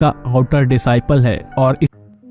का outer disciple है। और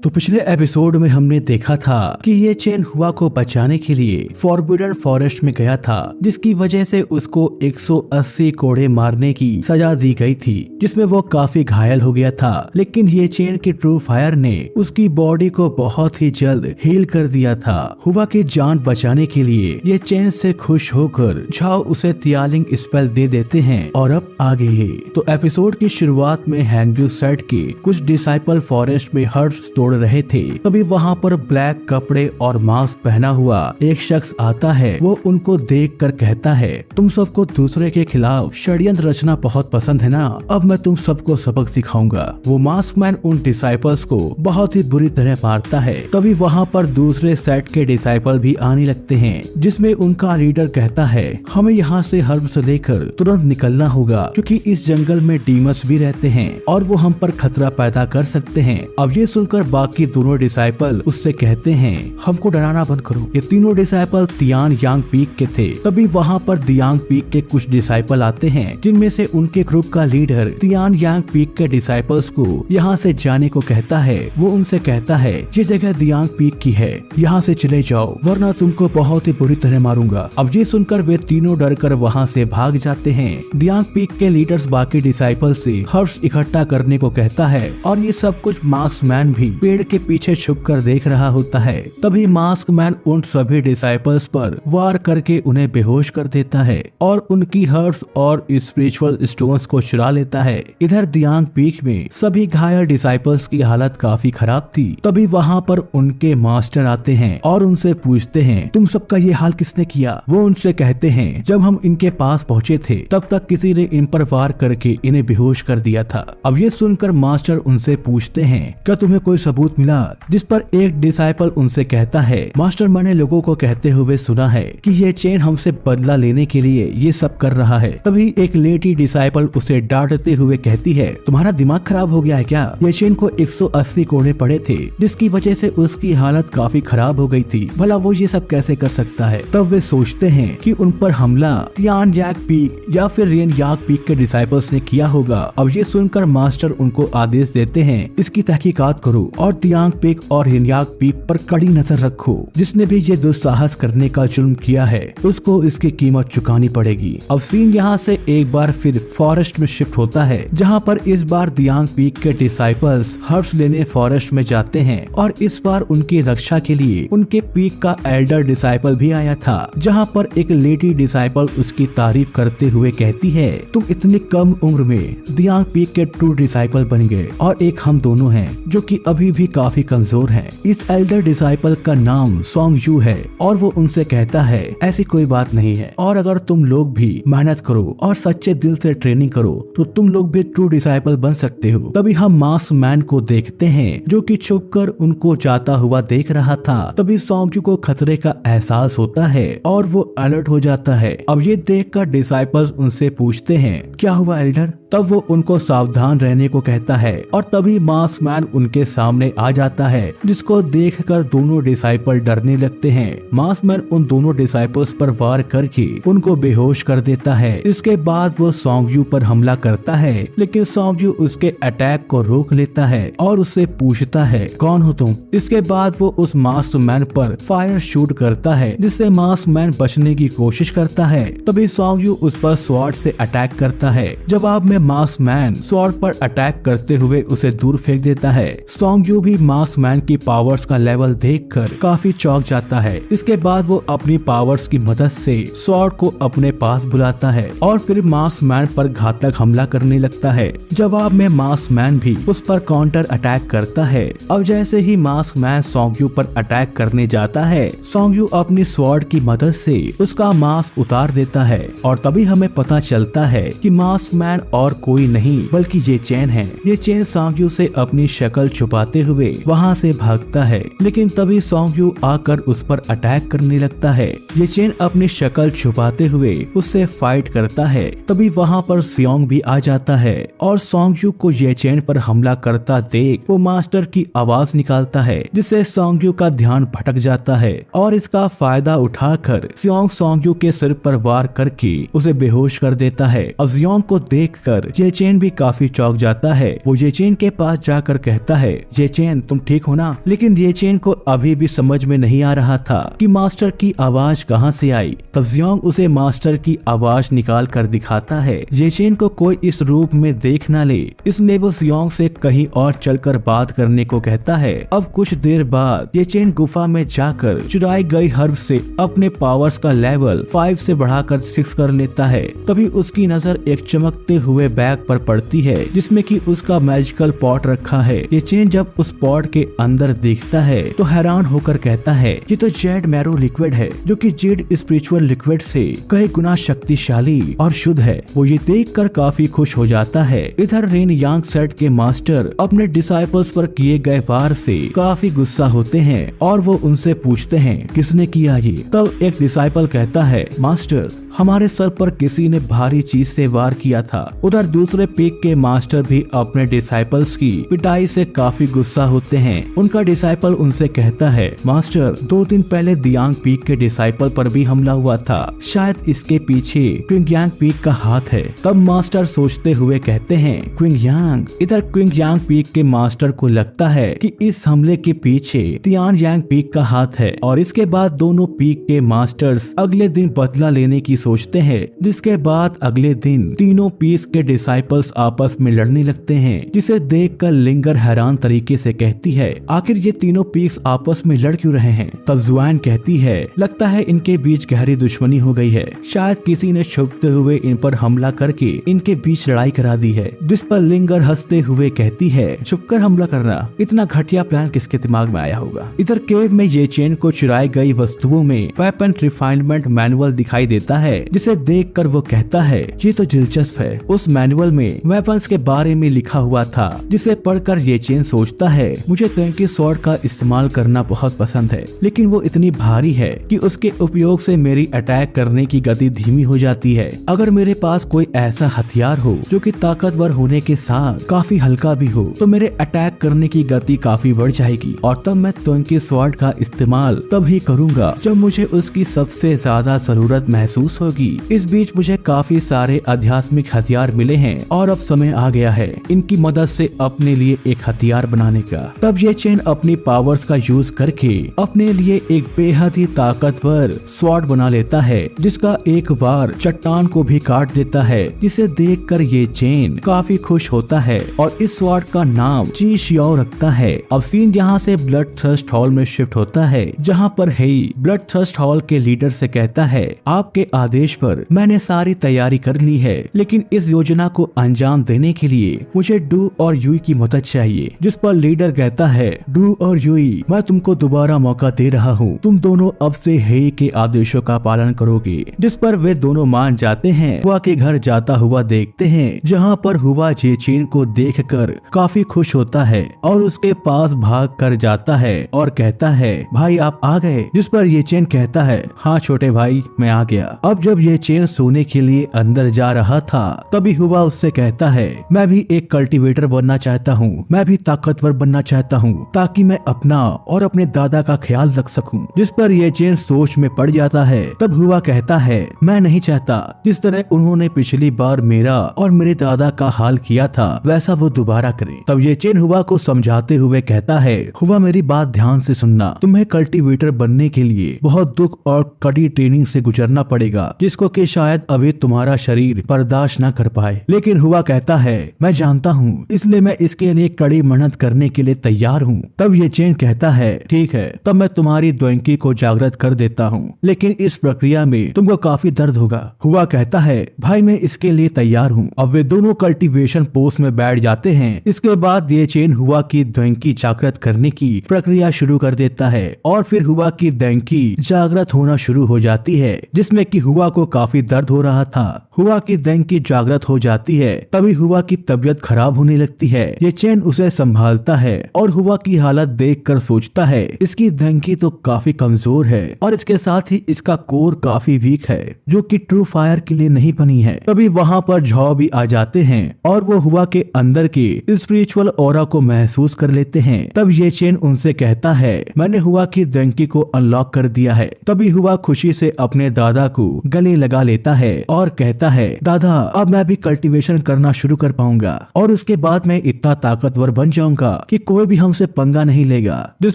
तो पिछले एपिसोड में हमने देखा था कि ये चेन हुआ को बचाने के लिए फॉरबिडन फॉरेस्ट में गया था, जिसकी वजह से उसको 180 कोड़े मारने की सजा दी गई थी, जिसमें वो काफी घायल हो गया था। लेकिन ये चेन की ट्रू फायर ने उसकी बॉडी को बहुत ही जल्द हील कर दिया था। हुआ की जान बचाने के लिए ये चेन से खुश होकर झाओ उसे तियालिंग स्पेल दे देते हैं। और अब आगे तो एपिसोड की शुरुआत में हैंग्यू सेट के कुछ डिसाइपल फॉरेस्ट में हर्ब्स तोड़ रहे थे। तभी वहाँ पर ब्लैक कपड़े और मास्क पहना हुआ एक शख्स आता है। वो उनको देखकर कहता है, तुम सबको दूसरे के खिलाफ षड्यंत्र रचना बहुत पसंद है ना, अब मैं तुम सबको सबक सिखाऊंगा। वो मास्क मैन उन डिसाइपल्स को बहुत ही बुरी तरह मारता है। तभी वहाँ पर दूसरे सेट के डिसाइपल भी आने लगते हैं, जिसमें उनका लीडर कहता है, हमें यहाँ से हर्ब्स लेकर तुरंत निकलना होगा, क्योंकि इस जंगल में डीमस भी रहते हैं और वो हम पर खतरा पैदा कर सकते हैं। अब ये सुनकर बाकी दोनों डिसाइपल उससे कहते हैं, हमको डराना बंद करो। ये तीनों डिसाइपल तियान यांग पीक के थे। तभी वहाँ पर दियांग पीक के कुछ डिसाइपल आते हैं, जिनमें से उनके ग्रुप का लीडर तियान यांग पीक के डिसाइपल्स को यहाँ से जाने को कहता है। वो उनसे कहता है, ये जगह दियांग पीक की है, यहाँ से चले जाओ वरना तुमको बहुत ही बुरी तरह मारूंगा। अब ये सुनकर वे तीनों डर कर वहाँ से भाग जाते हैं। दियांग पीक के लीडर्स बाकी डिसाइपल से हर्ब्स इकट्ठा करने को कहता है और ये सब कुछ मास्क मैन भी पेड़ के पीछे छुपकर देख रहा होता है। तभी मास्क मैन उन सभी डिसाइपल्स पर वार करके उन्हें बेहोश कर देता है और उनकी हर्ब्स और स्पिरिचुअल स्टोन्स को चुरा लेता है। इधर दियांग पीक में सभी घायल डिसाइपल्स की हालत काफी खराब थी। तभी वहाँ पर उनके मास्टर आते हैं और उनसे पूछते हैं, तुम सबका ये हाल किसने किया? वो उनसे कहते हैं, जब हम इनके पास पहुँचे थे तब तक किसी ने इन पर वार करके इन्हें बेहोश कर दिया था। अब ये सुनकर मास्टर उनसे पूछते हैं, क्या तुम्हें कोई सबूत मिला? जिस पर एक डिसाइपल उनसे कहता है, मास्टर मैंने लोगों को कहते हुए सुना है कि ये चेन हमसे बदला लेने के लिए ये सब कर रहा है। तभी एक लेडी डिसाइपल उसे डांटते हुए कहती है, तुम्हारा दिमाग खराब हो गया है क्या? ये चेन को 180 कोड़े पड़े थे, जिसकी वजह से उसकी हालत काफी खराब हो गई थी, भला वो ये सब कैसे कर सकता है? तब वे सोचते हैं कि उन पर हमला तियान यांग पीक या फिर रेन यांग पीक के डिसाइपल्स ने किया होगा। अब ये सुनकर मास्टर उनको आदेश देते हैं, इसकी तहकीकात करो और तियांग पीक और हिनयाक पीक पर कड़ी नजर रखो। जिसने भी ये दुस्साहस करने का जुल्म किया है उसको इसकी कीमत चुकानी पड़ेगी। अब सीन यहाँ से एक बार फिर फॉरेस्ट में शिफ्ट होता है, जहाँ पर इस बार दियांग पीक के डिसाइपल्स हर्ब्स लेने फॉरेस्ट में जाते हैं और इस बार उनकी रक्षा के लिए उनके पीक का एल्डर डिसाइपल भी आया था, जहाँ पर एक लेडी डिसाइपल उसकी तारीफ करते हुए कहती है, तुम इतनी कम उम्र में दियांग पीक के ट्रू डिसाइपल बन गए और एक हम दोनों हैं जो कि अभी भी काफी कमजोर हैं। इस एल्डर डिसाइपल का नाम सोंग यू है और वो उनसे कहता है, ऐसी कोई बात नहीं है और अगर तुम लोग भी मेहनत करो और सच्चे दिल से ट्रेनिंग करो तो तुम लोग भी ट्रू डिसाइपल बन सकते हो। तभी हम मास्क मैन को देखते हैं, जो कि छुपकर उनको जाता हुआ देख रहा था। तभी सोंग यू को खतरे का एहसास होता है और वो अलर्ट हो जाता है। अब ये देखकर डिसाइपल्स उनसे पूछते हैं, क्या हुआ एल्डर? तब वो उनको सावधान रहने को कहता है और तभी मास्क मैन उनके सामने आ जाता है, जिसको देखकर दोनों डिसाइपल डरने लगते हैं। मास्क मैन उन दोनों डिसाइपल्स पर वार करके उनको बेहोश कर देता है। इसके बाद वो सोंग यू पर हमला करता है, लेकिन सोंग यू उसके अटैक को रोक लेता है और उससे पूछता है, कौन हो तुम? इसके बाद वो उस मास्क मैन पर फायर शूट करता है, जिससे मास्क मैन बचने की कोशिश करता है। तभी सोंग यू उस पर स्वॉर्ड से अटैक करता है। जवाब में मास्क मैन स्वॉर्ड पर अटैक करते हुए उसे दूर फेंक देता है। सोंग यू भी मास्क मैन की पावर्स का लेवल देखकर काफी चौंक जाता है। इसके बाद वो अपनी पावर्स की मदद से स्वॉर्ड को अपने पास बुलाता है और फिर मास्क मैन पर घातक हमला करने लगता है। जवाब में मास्क मैन भी उस पर काउंटर अटैक करता है। अब जैसे ही मास्क मैन सोंग यू पर अटैक करने जाता है, सोंग यू अपनी स्वॉर्ड की मदद से उसका मास्क उतार देता है और तभी हमें पता चलता है कि मास्क मैन और कोई नहीं बल्कि ये चेन है। ये चेन सोंग यू से अपनी शक्ल छुपाते हुए वहाँ से भागता है, लेकिन तभी सॉन्ग यू आकर उस पर अटैक करने लगता है। ये चेन अपनी शक्ल छुपाते हुए उससे फाइट करता है। तभी वहाँ पर सियोंग भी आ जाता है और सॉन्ग यू को ये चेन पर हमला करता देख वो मास्टर की आवाज निकालता है, जिससे सॉन्ग यू का ध्यान भटक जाता है और इसका फायदा उठाकर सियोंग सॉन्ग यू के सिर पर वार करके उसे बेहोश कर देता है। अब सियोंग को देखकर ये चेन भी काफी चौंक जाता है। वो ये चेन के पास जाकर कहता है, ये चेन तुम ठीक हो ना? लेकिन ये चेन को अभी भी समझ में नहीं आ रहा था कि मास्टर की आवाज कहाँ से आई। तब सियोंग उसे मास्टर की आवाज निकाल कर दिखाता है। ये चेन को कोई इस रूप में देख न ले, इसलिए वो सियोंग से कहीं और चलकर बात करने को कहता है। अब कुछ देर बाद ये चेन गुफा में जाकर चुराई गई हर्ब से अपने पावर्स का लेवल 5 से बढ़ाकर 6 कर लेता है। तभी उसकी नजर एक चमकते हुए बैग पर पड़ती है, जिसमें कि उसका मैजिकल पॉट रखा है। ये चेन जब उस पॉट के अंदर देखता है तो हैरान होकर कहता है, ये तो जेड मैरो लिक्विड है, जो कि जेड स्पिरिचुअल लिक्विड से कई गुना शक्तिशाली और शुद्ध है। वो ये देखकर काफी खुश हो जाता है। इधर रेन यांग सेट के मास्टर अपने डिसाइपल्स पर किए गए वार से काफी गुस्सा होते हैं और वो उनसे पूछते हैं, किसने किया ये? तब एक डिसाइपल कहता है, मास्टर, हमारे सर पर किसी ने भारी चीज से वार किया था। उधर दूसरे पीक के मास्टर भी अपने डिसाइपल्स की पिटाई से काफी गुस्सा होते हैं। उनका डिसाइपल उनसे कहता है, मास्टर, 2 दिन पहले दियांग पीक के डिसाइपल पर भी हमला हुआ था, शायद इसके पीछे क्विंग पीक का हाथ है। तब मास्टर सोचते हुए कहते हैं, क्विंग। इधर क्विंग पीक के मास्टर को लगता है कि इस हमले के पीछे तियान यांग पीक का हाथ है और इसके बाद दोनों पीक के मास्टर्स अगले दिन बदला लेने की सोचते हैं, जिसके बाद अगले दिन तीनों पीस के डिसाइपल्स आपस में लड़ने लगते हैं, जिसे देखकर लिंगर हैरान तरीके से कहती है, आखिर ये तीनों पीस आपस में लड़ क्यों रहे हैं? तब जुआन कहती है, लगता है इनके बीच गहरी दुश्मनी हो गई है, शायद किसी ने छुपते हुए इन पर हमला करके इनके बीच लड़ाई करा दी है। जिस पर लिंगर हंसते हुए कहती है, छुपकर हमला करना, इतना घटिया प्लान किसके दिमाग में आया होगा? इधर केव में ये चेन को चुराई गई वस्तुओं में वेपन रिफाइनमेंट मैनुअल दिखाई देता है, जिसे देखकर वो कहता है, ये तो दिलचस्प है। उस मैनुअल में वेपन्स के बारे में लिखा हुआ था, जिसे पढ़कर ये चेन सोचता है, मुझे टंकी स्वॉर्ड का इस्तेमाल करना बहुत पसंद है, लेकिन वो इतनी भारी है कि उसके उपयोग से मेरी अटैक करने की गति धीमी हो जाती है। अगर मेरे पास कोई ऐसा हथियार हो जो कि ताकतवर होने के साथ काफी हल्का भी हो, तो मेरे अटैक करने की गति काफी बढ़ जाएगी और तब मैं टंकी स्वॉर्ड का इस्तेमाल तभी करूंगा जब मुझे उसकी सबसे ज्यादा जरूरत महसूस होगी। इस बीच मुझे काफी सारे आध्यात्मिक हथियार मिले हैं और अब समय आ गया है इनकी मदद से अपने लिए एक हथियार बनाने का। तब ये चेन अपनी पावर्स का यूज करके अपने लिए एक बेहद ही ताकतवर स्वॉर्ड बना लेता है, जिसका एक वार चट्टान को भी काट देता है, जिसे देखकर ये चेन काफी खुश होता है और इस स्वॉर्ड का नाम ची शियाओ रखता है। अब सीन यहाँ से ब्लड थर्स्ट हॉल में शिफ्ट होता है, जहाँ पर हेई ब्लड थर्स्ट हॉल के लीडर से कहता है, आपके आदेश पर मैंने सारी तैयारी कर ली है, लेकिन इस योजना को अंजाम देने के लिए मुझे डू और यूई की मदद चाहिए। जिस पर लीडर कहता है, डू और यूई, मैं तुमको दोबारा मौका दे रहा हूँ, तुम दोनों अब से हेई के आदेशों का पालन करोगे। जिस पर वे दोनों मान जाते हैं। हुआ के घर जाता हुआ देखते हैं, जहाँ पर हुआ जे चेन को देखकर काफी खुश होता है और उसके पास भाग कर जाता है और कहता है, भाई आप आ गए। जिस पर ये चेन कहता है, हाँ छोटे भाई, मैं आ गया। अब जब ये चेन सोने के लिए अंदर जा रहा था, तभी हुआ उससे कहता है, मैं भी एक कल्टीवेटर बनना चाहता हूँ, मैं भी ताकतवर बनना चाहता हूँ, ताकि मैं अपना और अपने दादा का ख्याल रख सकूं। जिस पर ये चेन सोच में पड़ जाता है। तब हुआ कहता है, मैं नहीं चाहता जिस तरह उन्होंने पिछली बार मेरा और मेरे दादा का हाल किया था, वैसा वो दोबारा करे। तब ये चेन हुआ को समझाते हुए कहता है, हुआ मेरी बात ध्यान से सुनना, तुम्हें कल्टीवेटर बनने के लिए बहुत दुख और कड़ी ट्रेनिंग से गुजरना पड़ेगा, जिसको कि शायद अभी तुम्हारा शरीर बर्दाश्त न कर पाए। लेकिन हुआ कहता है, मैं जानता हूँ, इसलिए मैं इसके लिए कड़ी मेहनत करने के लिए तैयार हूँ। तब ये चेन कहता है, ठीक है, तब मैं तुम्हारी द्वैंकी को जागृत कर देता हूँ, लेकिन इस प्रक्रिया में तुमको काफी दर्द होगा। हुआ कहता है, भाई मैं इसके लिए तैयार हूँ। अब वे दोनों कल्टीवेशन पोस्ट में बैठ जाते हैं। इसके बाद ये चेन हुआ की द्वैंकी जागृत करने की प्रक्रिया शुरू कर देता है और फिर हुआ की द्वैंकी जागृत होना शुरू हो जाती है, जिसमें कि हुआ को काफी दर्द हो रहा था। हुआ की द्वैंकी जागृत हो जाती है। तभी हुआ की तबीयत खराब होने लगती है। ये चेन उसे संभालता है और हुआ की हालत देखकर सोचता है इसकी धमकी तो काफी कमजोर है और इसके साथ ही इसका कोर काफी वीक है जो कि ट्रू फायर के लिए नहीं बनी है। तभी वहाँ पर झाओ भी आ जाते हैं और वो हुआ के अंदर के स्पिरिचुअल ऑरा को महसूस कर लेते हैं। तब ये चेन उनसे कहता है मैंने हुआ की धमकी को अनलॉक कर दिया है। तभी हुआ खुशी से अपने दादा को गले लगा लेता है और कहता है दादा अब मैं भी कल्टीवेशन करना शुरू कर पाऊंगा और उसके बाद मैं इतना ताकतवर बन जाऊंगा कि कोई भी हमसे पंगा नहीं लेगा। जिस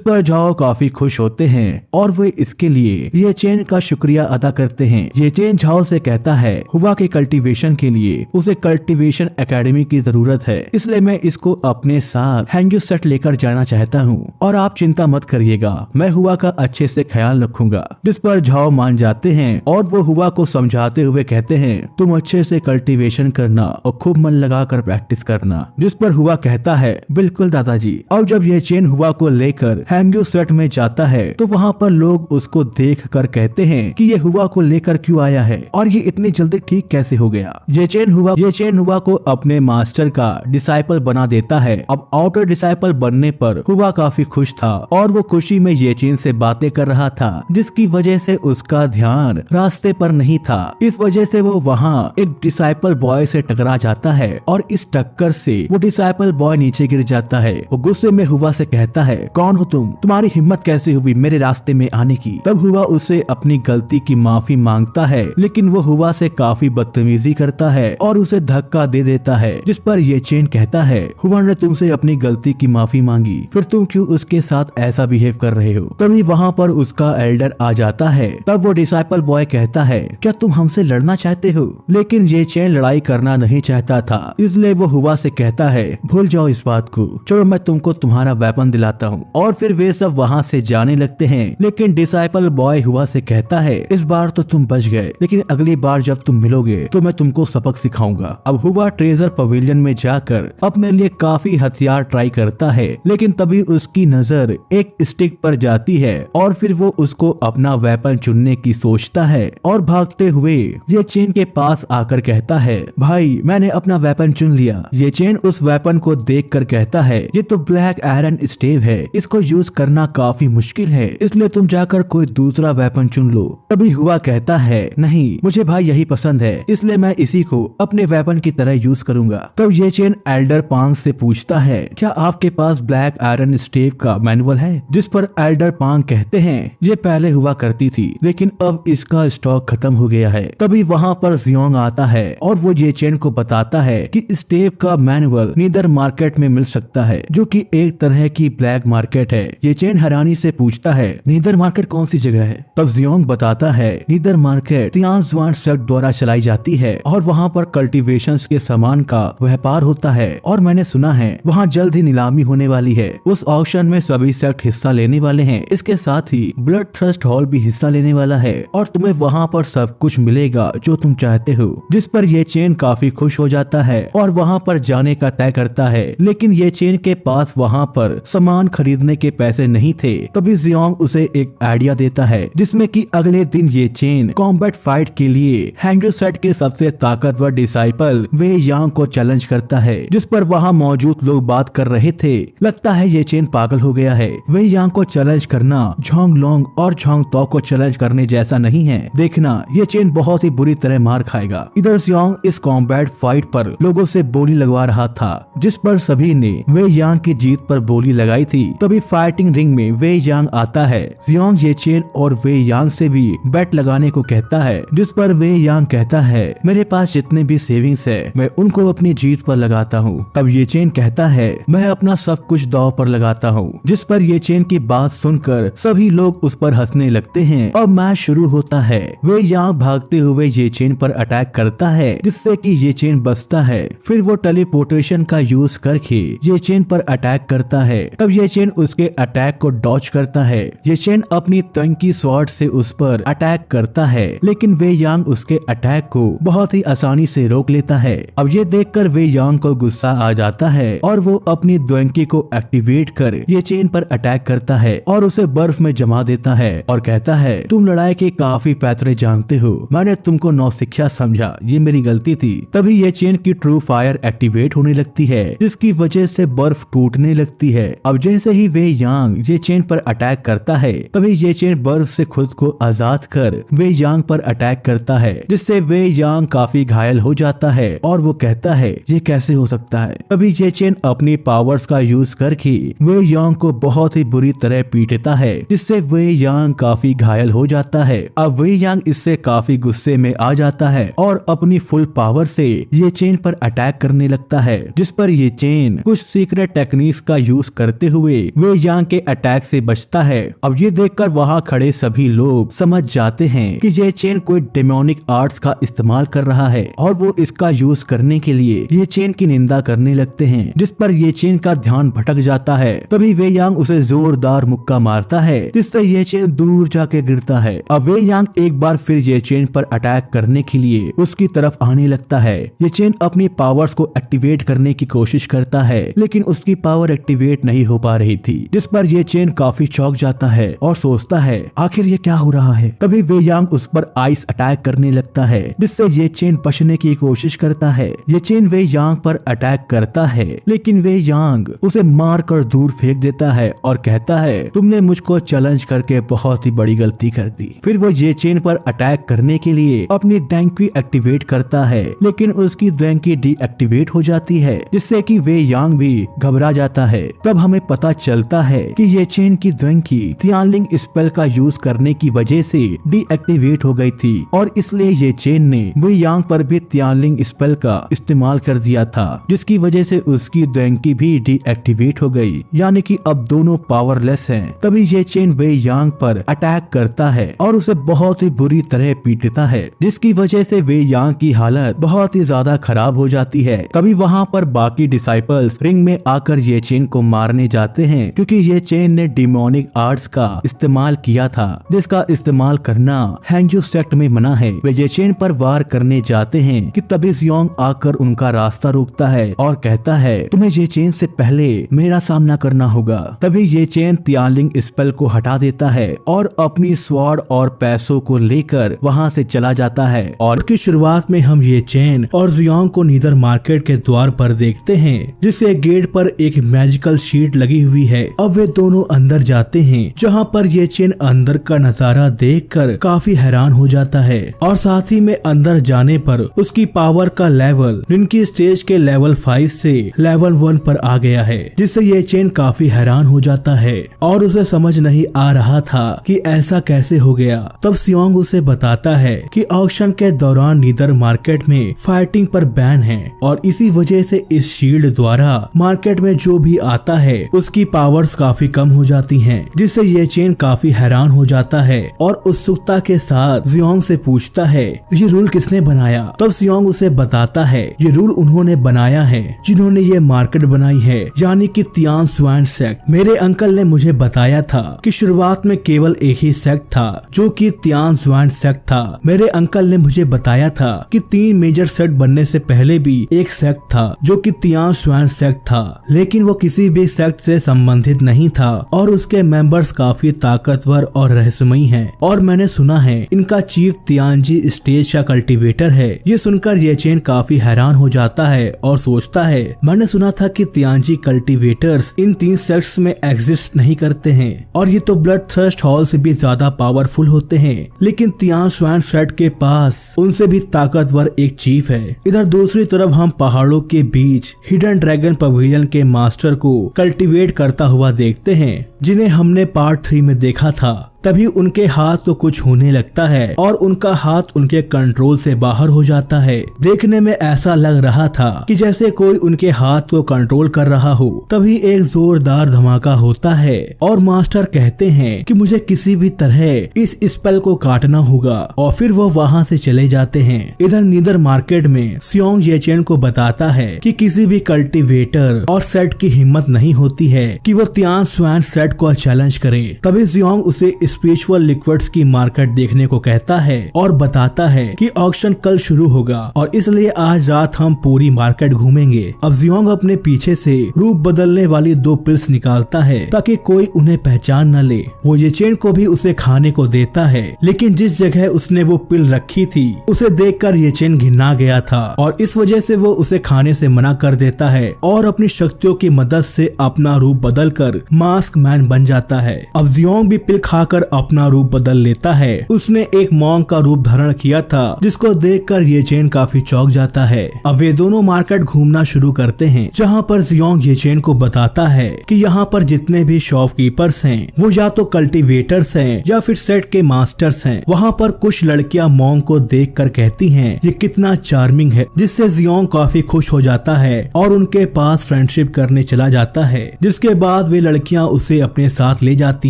पर झाओ काफी खुश होते हैं और वे इसके लिए ये चेन का शुक्रिया अदा करते हैं। ये चेन झाओ से कहता है हुआ के कल्टीवेशन के लिए उसे कल्टीवेशन एकेडमी की जरूरत है, इसलिए मैं इसको अपने साथ हैंग्यू सेट लेकर जाना चाहता हूँ और आप चिंता मत करिएगा, मैं हुआ का अच्छे से ख्याल रखूंगा। जिस पर झाओ मान जाते हैं और वो हुआ को समझाते हुए कहते हैं तुम अच्छे से कल्टीवेशन करना और खूब मन लगा कर प्रैक्टिस करना। जिस पर हुआ कहता है बिल्कुल दादाजी। और जब ये चेन हुआ को लेकर हैंग्यू सेट में जाता है तो वहाँ पर लोग उसको देख कर कहते हैं कि ये हुआ को लेकर क्यों आया है और ये इतनी जल्दी ठीक कैसे हो गया। ये चेन हुआ को अपने मास्टर का डिसाइपल बना देता है। अब आउटर डिसाइपल बनने पर हुआ काफी खुश था और वो खुशी में ये चेन से बातें कर रहा था जिसकी वजह से उसका ध्यान रास्ते पर नहीं था। इस वजह से वो वहाँ एक डिसाइपल बॉय से टकरा जाता है और इस टक्कर से वो डिसाइपल बॉय नीचे गिर जाता है। वो गुस्से में हुआ से कहता है कौन हो तुम, तुम्हारी हिम्मत कैसे हुई मेरे रास्ते में आने की। तब हुआ उसे अपनी गलती की माफी मांगता है लेकिन वो हुआ से काफी बदतमीजी करता है और उसे धक्का दे देता है। जिस पर ये चेन कहता है हुआ ने तुमसे अपनी गलती की माफी मांगी, फिर तुम क्यों उसके साथ ऐसा बिहेव कर रहे हो। तभी वहाँ पर उसका एल्डर आ जाता है। तब वो डिसाइपल बॉय कहता है क्या तुम हमसे लड़ना चाहते हो, लेकिन ये चेन लड़ाई करना नहीं चाहता था, इसलिए वो हुआ से कहता है भूल जाओ इस बात को, चलो मैं तुमको तुम्हारा वेपन दिलाता हूँ। और फिर वे सब वहाँ से जाने लगते हैं लेकिन डिसाइपल बॉय हुआ से कहता है इस बार तो तुम बच गए, लेकिन अगली बार जब तुम मिलोगे तो मैं तुमको सबक सिखाऊंगा। अब हुआ ट्रेजर पवेलियन में जाकर अपने लिए काफी हथियार ट्राई करता है लेकिन तभी उसकी नजर एक स्टिक पर जाती है और फिर वो उसको अपना वेपन चुनने की सोचता है और भागते हुए ये चेन के पास आकर कहता है भाई मैंने अपना वेपन चुन लिया। ये चेन उस वेपन को देखकर कहता है ये तो ब्लैक आयरन स्टेव है, इसको यूज करना काफी मुश्किल है, इसलिए तुम जाकर कोई दूसरा वेपन चुन लो। तभी हुआ कहता है नहीं मुझे भाई यही पसंद है, इसलिए मैं इसी को अपने वेपन की तरह यूज करूंगा। तब ये चेन एल्डर पांग से पूछता है क्या आपके पास ब्लैक आयरन स्टेव का मैनुअल है। जिस पर एल्डर पांग कहते हैं ये पहले हुआ करती थी लेकिन अब इसका स्टॉक खत्म हो गया है। तभी वहाँ पर जियोंग आता है और वो ये चेन को बताता है कि स्टेव का मैनुअल नीदर मार्केट में मिल सकता है जो कि एक तरह की ब्लैक मार्केट है। ये चेन हैरानी से पूछता है नीदर मार्केट कौन सी जगह है। तब जियोंग बताता है नीदर मार्केट तियानजुआन सेक्ट द्वारा चलाई जाती है और वहाँ पर कल्टीवेशन के सामान का व्यापार होता है और मैंने सुना है वहाँ जल्द ही नीलामी होने वाली है। उस ऑक्शन में सभी सेक्ट हिस्सा लेने वाले हैं, इसके साथ ही ब्लड थ्रस्ट हॉल भी हिस्सा लेने वाला है और तुम्हें वहाँ पर सब कुछ मिलेगा जो तुम चाहते हो। जिस पर ये चेन काफी खुश हो जाता है और वहाँ पर जाने का तय करता है लेकिन ये चेन के पास वहाँ पर सामान खरीदने के पैसे नहीं थे। तभी जियोंग उसे एक आइडिया देता है जिसमें कि अगले दिन ये चेन कॉम्बैट फाइट के लिए हैंग्यू सेट के सबसे ताकतवर डिसाइपल वे यांग को चैलेंज करता है। जिस पर वहाँ मौजूद लोग बात कर रहे थे लगता है ये चेन पागल हो गया है, वे यांग को चैलेंज करना झोंग लोंग और झोंग तो को चैलेंज करने जैसा नहीं है, देखना ये चेन बहुत ही बुरी तरह मार खाएगा। इधर जियोंग इस कॉम्बैट फाइट पर लोगों से बोली लगवा रहा था जिस पर सभी ने वे यांग की जीत पर बोली लगाई थी। तभी फाइटिंग रिंग में वे यांग आता है। जियोंग ये चेन और वे यांग से भी बेट लगाने को कहता है जिस पर वे यांग कहता है मेरे पास जितने भी सेविंग्स है मैं उनको अपनी जीत पर लगाता हूँ। तब ये चेन कहता है मैं अपना सब कुछ दांव पर लगाता हूँ। जिस पर ये चेन की बात सुनकर सभी लोग उस पर हंसने लगते हैं और मैच शुरू होता है। वे यहाँ भागते हुए ये चेन पर अटैक करता है जिससे कि ये चेन बचता है। फिर वो टेलीपोर्टेशन का यूज करके ये चेन पर अटैक करता है। तब ये चेन उसके अटैक को डॉच करता है। ये चेन अपनी तंकी स्वॉर्ड से उस पर अटैक करता है लेकिन वे यांग उसके अटैक को बहुत ही आसानी से रोक लेता है। अब ये देखकर वे यांग को गुस्सा आ जाता है और वो अपनी द्वंकी को एक्टिवेट कर ये चेन पर अटैक करता है और उसे बर्फ में जमा देता है और कहता है तुम लड़ाई के काफी पैतरे जानते हो, मैंने तुमको नौसिखिया समझा, ये मेरी गलती थी। तभी ये चेन की ट्रू फायर एक्टिवेट होने लगती है जिसकी वजह से बर्फ बर्फ टूटने लगती है। अब जैसे ही वे यांग ये चेन पर अटैक करता है तभी ये चेन बर्फ से खुद को आजाद कर वे यांग पर अटैक करता है, जिससे वे यांग काफी घायल हो जाता है और वो कहता है ये कैसे हो सकता है। तभी ये चेन अपनी पावर्स का यूज करके वे यांग को बहुत ही बुरी तरह पीटता है, जिससे वे यांग काफी घायल हो जाता है। अब वे यांग इससे काफी गुस्से में आ जाता है और अपनी फुल पावर से ये चेन पर अटैक करने लगता है, जिस पर ये चेन कुछ सीक्रेट टेक्निक्स का यूज करते हुए वे यांग के अटैक से बचता है। अब ये देखकर वहाँ खड़े सभी लोग समझ जाते हैं कि ये चेन कोई डेमोनिक आर्ट्स का इस्तेमाल कर रहा है और वो इसका यूज करने के लिए ये चेन की निंदा करने लगते हैं, जिस पर ये चेन का ध्यान भटक जाता है। तभी वे यांग उसे जोरदार मुक्का मारता है, जिससे ये चेन दूर जाके गिरता है। अब वे यांग एक बार फिर ये चेन पर अटैक करने के लिए उसकी तरफ आने लगता है। ये चेन अपनी पावर्स को एक्टिवेट करने की कोशिश करता है, लेकिन उसकी पावर एक्टिवेट नहीं हो पा रही थी, जिस पर ये चेन काफी चौंक जाता है और सोचता है आखिर ये क्या हो रहा है। तभी वे यांग उस पर आइस अटैक करने लगता है, जिससे ये चेन बचने की कोशिश करता है। ये चेन वे यांग पर अटैक करता है, लेकिन वे यांग उसे मार कर दूर फेंक देता है और कहता है तुमने मुझको चैलेंज करके बहुत ही बड़ी गलती कर दी। फिर वो ये चेन पर अटैक करने के लिए अपनी डैंकी एक्टिवेट करता है, लेकिन उसकी डैंकी डीएक्टिवेट हो जाती है, जिससे कि वे यांग भी घबरा जाता है। तब हमें पता चलता है कि ये चेन की डैंकी तियानलिंग स्पेल का यूज करने की वजह से डीएक्टिवेट हो गई थी और इसलिए ये चेन ने वे यांग पर भी तियानलिंग स्पेल का इस्तेमाल कर दिया था, जिसकी वजह से उसकी डैंकी भी डीएक्टिवेट हो गई, यानी कि अब दोनों पावरलेस हैं। तभी ये चेन वे यांग पर अटैक करता है और उसे बहुत ही बुरी तरह पीटता है, जिसकी वजह से वे यांग की हालत बहुत ही ज्यादा खराब हो जाती है। तभी वहाँ पर बाकी डिसाइपल्स रिंग में आकर ये चेन को मारने जाते हैं, क्योंकि ये चेन ने डिमोनिक आर्ट्स का इस्तेमाल किया था, जिसका इस्तेमाल करना हैंगजू सेक्ट में मना है। वे ये चेन पर वार करने जाते हैं कि तभी जियोंग आकर उनका रास्ता रोकता है और कहता है तुम्हें ये चेन से पहले मेरा सामना करना होगा। तभी ये चेन तियानलिंग स्पेल को हटा देता है और अपनी स्वॉर्ड और पैसों को लेकर वहाँ से चला जाता है। और उसकी शुरुआत में हम ये चेन और जियोंग को नीदर मार्केट के द्वार पर देखते हैं, जिससे गेट पर एक मैजिकल शीट लगी हुई है। अब वे दोनों अंदर जाते हैं, जहाँ पर ये चेन अंदर का नजारा देखकर काफी हैरान हो जाता है और साथ ही में अंदर जाने पर उसकी पावर का लेवल जिनकी स्टेज के लेवल 5 से लेवल 1 पर आ गया है, जिससे ये चेन काफी हैरान हो जाता है और उसे समझ नहीं आ रहा था कि ऐसा कैसे हो गया। तब जियोंग उसे बताता है कि ऑक्शन के दौरान नीदर मार्केट में फाइटिंग पर बैन है और इसी वजह से इस शील्ड द्वारा मार्केट में जो भी आता है उसकी पावर्स काफी कम हो जाती हैं, जिससे ये चेन काफी हैरान हो जाता है और उत्सुकता के साथ जियोंग से पूछता है ये रूल किसने बनाया। तब जियोंग उसे बताता है ये रूल उन्होंने बनाया है जिन्होंने ये मार्केट बनाई है, यानी कि तियान स्वान सेक्ट। मेरे अंकल ने मुझे बताया था कि शुरुआत में केवल एक ही सेक्ट था जो कि तियान स्वान सेक्ट था। मेरे अंकल ने मुझे बताया था कि 3 मेजर सेक्ट बनने से पहले भी एक सेक्ट था जो कि तियान स्वान सेक्ट था, लेकिन वो किसी भी सेक्ट से संबंधित नहीं था और उसके मेंबर्स काफी ताकतवर और रहस्यमयी हैं। और मैंने सुना है इनका चीफ तियानजी स्टेज का कल्टीवेटर है। ये सुनकर ये चेन काफी हैरान हो जाता है और सोचता है मैंने सुना था कि तियानजी कल्टीवेटर्स इन 3 सेक्ट्स में एग्जिस्ट नहीं करते हैं और ये तो ब्लड थर्स्ट हॉल से भी ज्यादा पावरफुल होते हैं, लेकिन तियान स्वान सेक्ट के पास उनसे भी ताकतवर एक चीफ है। इधर दूसरी तरफ हम पहाड़ों के बीच हिडन ड्रैगन पवेलियन के मास्टर को कल्टीवेट करता हुआ देखते हैं, जिन्हें हमने पार्ट 3 में देखा था। तभी उनके हाथ को कुछ होने लगता है और उनका हाथ उनके कंट्रोल से बाहर हो जाता है। देखने में ऐसा लग रहा था कि जैसे कोई उनके हाथ को कंट्रोल कर रहा हो। तभी एक जोरदार धमाका होता है और मास्टर कहते हैं कि मुझे किसी भी तरह इस स्पेल को काटना होगा और फिर वो वहाँ से चले जाते हैं। इधर नीदर मार्केट में जियोंग ये चेन को बताता है कि किसी भी कल्टीवेटर और सेट की हिम्मत नहीं होती है कि वो तियान स्वान सेट सेट को चैलेंज करे। तभी जियोंग उसे स्पिरिचुअल लिक्विड्स की मार्केट देखने को कहता है और बताता है कि ऑक्शन कल शुरू होगा और इसलिए आज रात हम पूरी मार्केट घूमेंगे। अब जियोंग अपने पीछे से रूप बदलने वाली 2 पिल्स निकालता है ताकि कोई उन्हें पहचान न ले। वो ये चेन को भी उसे खाने को देता है, लेकिन जिस जगह उसने वो पिल रखी थी उसे देखकर ये चेन घिना गया था और इस वजह से वो उसे खाने से मना कर देता है और अपनी शक्तियों की मदद से अपना रूप बदलकर मास्क मैन बन जाता है। अब जियोंग भी पिल खाकर अपना रूप बदल लेता है। उसने एक मॉन्क का रूप धारण किया था जिसको देखकर ये चेन काफी चौंक जाता है। अब वे दोनों मार्केट घूमना शुरू करते हैं, जहाँ पर जियोंग ये चेन को बताता है कि यहाँ पर जितने भी शॉपकीपर्स हैं वो या तो कल्टीवेटर्स हैं या फिर सेट के मास्टर्स हैं। वहाँ पर कुछ लड़कियां मॉन्क को देखकर कहती हैं ये कितना चार्मिंग है, जिससे जियोंग काफी खुश हो जाता है और उनके पास फ्रेंडशिप करने चला जाता है। जिसके बाद वे लड़कियां उसे अपने साथ ले जाती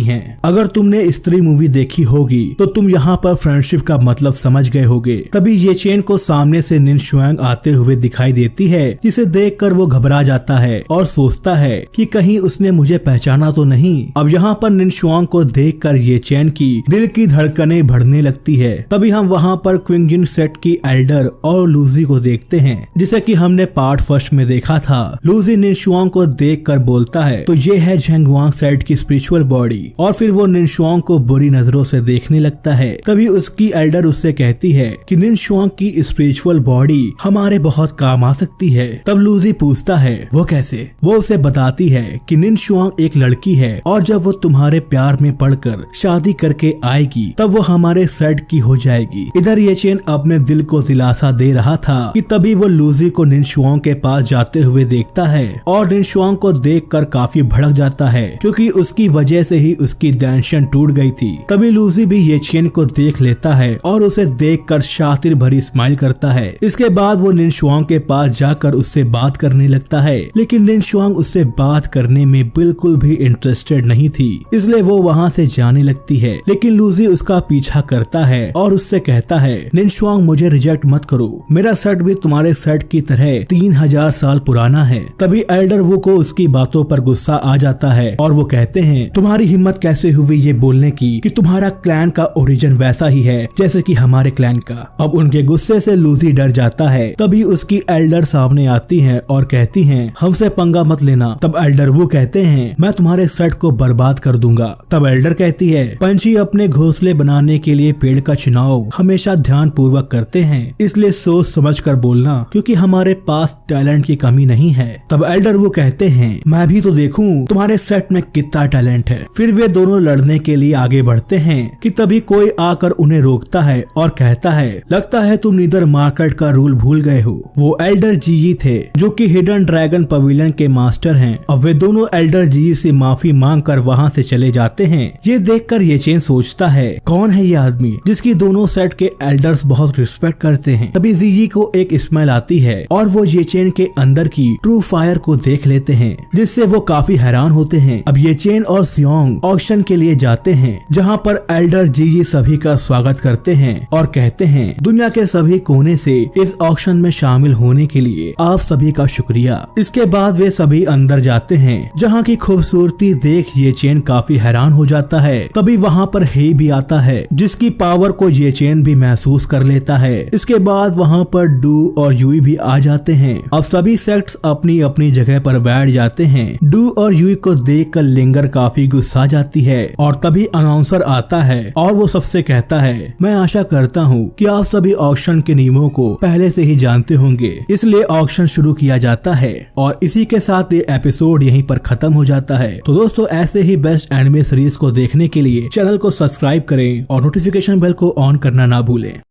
हैं। अगर तुमने स्त्री मूवी देखी होगी तो तुम यहाँ पर फ्रेंडशिप का मतलब समझ गए होगे। तभी ये चेन को सामने से निनशुआंग आते हुए दिखाई देती है, जिसे देखकर वो घबरा जाता है और सोचता है कि कहीं उसने मुझे पहचाना तो नहीं। अब यहाँ पर निनशुआंग को देखकर ये चेन की दिल की धड़कनें बढ़ने लगती है। तभी हम वहाँ पर क्विंगजिन सेट की एल्डर और लूजी को देखते हैं, जिसे कि हमने पार्ट फर्स्ट में देखा था। लूजी निनशुआंग को देखकर बोलता है तो ये है झेंगवांग सेट की स्पिरिचुअल बॉडी, और फिर वो निनशुआंग को बुरी नजरों से देखने लगता है। तभी उसकी एल्डर उससे कहती है कि निनशुआंग की स्पिरिचुअल बॉडी हमारे बहुत काम आ सकती है। तब लूजी पूछता है वो कैसे। वो उसे बताती है कि निनशुआंग एक लड़की है और जब वो तुम्हारे प्यार में पड़कर शादी करके आएगी तब वो हमारे सेट की हो जाएगी। इधर ये चेन अपने दिल को दिलासा दे रहा था कि तभी वो लूजी को निनशुआंग के पास जाते हुए देखता है और निनशुआंग को देखकर काफी भड़क जाता है, क्योंकि उसकी वजह से ही उसकी टेंशन टूट गई थी। तभी लूजी भी ये चेन को देख लेता है और उसे देखकर शातिर भरी स्माइल करता है। इसके बाद वो निनशुआंग के पास जाकर उससे बात करने लगता है, लेकिन निनशुआंग उससे बात करने में बिल्कुल भी इंटरेस्टेड नहीं थी, इसलिए वो वहाँ से जाने लगती है। लेकिन लूजी उसका पीछा करता है और उससे कहता है निनशुआंग मुझे रिजेक्ट मत करो, मेरा सेट भी तुम्हारे सेट की तरह 3000 साल पुराना है। तभी एल्डर वो को उसकी बातों पर गुस्सा आ जाता है और वो कहते हैं तुम्हारी हिम्मत कैसे हुई ये बोलने की कि तुम्हारा क्लैन का ओरिजिन वैसा ही है जैसे कि हमारे क्लैन का। अब उनके गुस्से से लूजी डर जाता है। तभी उसकी एल्डर सामने आती हैं और कहती हैं हमसे पंगा मत लेना। तब एल्डर वो कहते हैं मैं तुम्हारे सेट को बर्बाद कर दूंगा। तब एल्डर कहती है पंछी अपने घोंसले बनाने के लिए पेड़ का चुनाव हमेशा ध्यान पूर्वक करते हैं, इसलिए सोच समझ कर बोलना क्योंकि हमारे पास टैलेंट की कमी नहीं है। तब एल्डर वो कहते हैं मैं भी तो देखूं तुम्हारे सेट में कितना टैलेंट है। फिर वे दोनों लड़ने के लिए आगे बढ़ते हैं कि तभी कोई आकर उन्हें रोकता है और कहता है लगता है तुम नीदर मार्केट का रूल भूल गए हो। वो एल्डर जीजी थे जो कि हिडन ड्रैगन पवेलियन के मास्टर हैं। अब वे दोनों एल्डर जीजी से माफी मांग कर वहाँ से चले जाते हैं। ये देखकर ये चेन सोचता है कौन है ये आदमी जिसकी दोनों सेट के एल्डर्स बहुत रिस्पेक्ट करते हैं। तभी जीजी को एक स्मेल आती है और वो ये चेन के अंदर की ट्रू फायर को देख लेते हैं, जिससे वो काफी हैरान होते हैं। अब ये चेन और जियोंग ऑक्शन के लिए जाते हैं, जहाँ पर एल्डर जीजी सभी का स्वागत करते हैं और कहते हैं दुनिया के सभी कोने से इस ऑक्शन में शामिल होने के लिए आप सभी का शुक्रिया। इसके बाद वे सभी अंदर जाते हैं, जहाँ की खूबसूरती देख ये चेन काफी हैरान हो जाता है। तभी वहाँ पर हे भी आता है जिसकी पावर को ये चेन भी महसूस कर लेता है। इसके बाद वहाँ पर डू और यूई भी आ जाते हैं। अब सभी सेक्ट्स अपनी अपनी जगह पर बैठ जाते हैं। डू और यूई को देखकर लिंगर काफी गुस्सा जाती है और तभी अनाउंसर आता है और वो सबसे कहता है मैं आशा करता हूँ कि आप सभी ऑक्शन के नियमों को पहले से ही जानते होंगे, इसलिए ऑक्शन शुरू किया जाता है। और इसी के साथ ये एपिसोड यहीं पर खत्म हो जाता है। तो दोस्तों ऐसे ही बेस्ट एनिमे सीरीज को देखने के लिए चैनल को सब्सक्राइब करें और नोटिफिकेशन बेल को ऑन करना ना भूलें।